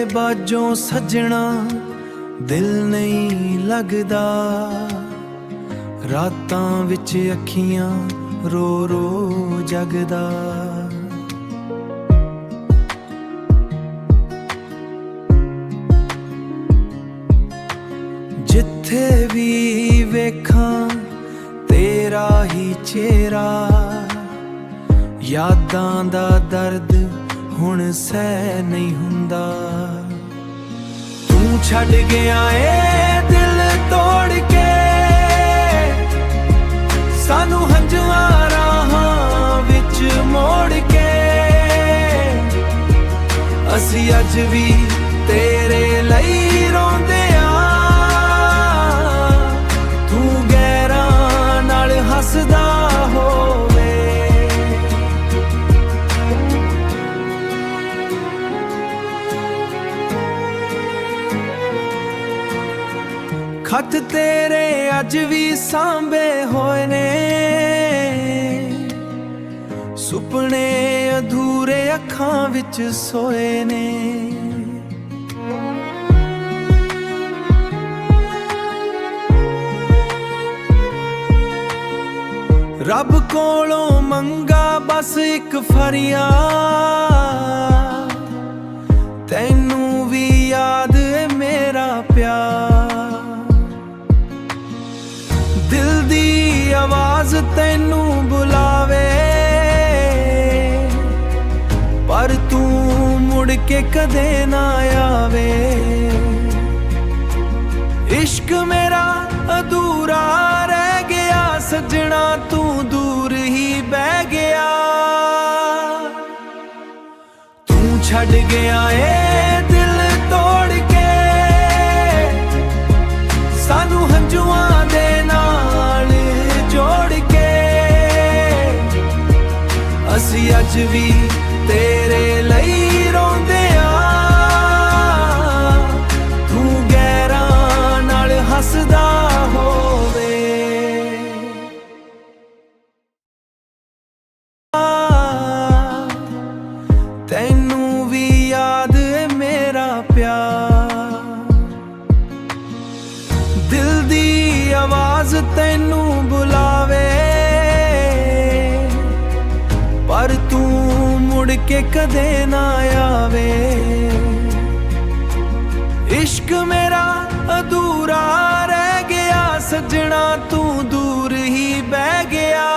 बाजों सजना दिल नहीं लगदा, रातां विच अखियां रो रो जगदा। जिथे भी वेखां तेरा ही चेहरा, यादां दा दर्द हुण सह नहीं हुंदा। तू छड्ड गया ए दिल तोड़ के, सानू हंजुआं राहां विच मोड़ के। असी अज भी तेरे लई रोंदे आ, तू गैरां नाल हसदा होवे। खत तेरे अज भी सांभे होए ने, सुपने अधूरे अखां विच सोए ने। रब कोलों मंगा बस एक फरियाद, तैनू भी याद है मेरा प्यार। दिल दी आवाज तैनू बुलावे, पर तू मुड़ के कदे ना आवे। इश्क मेरा अधूरा रह गया सजना, तू दूर ही बह गया। तू छड्ड गया ए दिल तोड़ के, सानू हंजुआं दे नाल जोड़ के। असी अज भी तेरे लई रोंदे आ, तू गैरां नाल हसदा होवे। तैनू भी याद है मेरा प्यार। दिल दी आवाज तैनू बुलावे, पर तू मुड़ के कदे ना आवे। इश्क मेरा अधूरा रह गया सजना, तू दूर ही बह गया।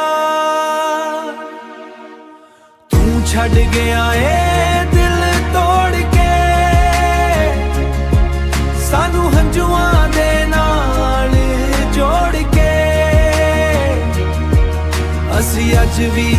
तू छड्ड गया ए दिल तोड़ के, सानू हंजुआं दे नाल जोड़ के। असी अज भी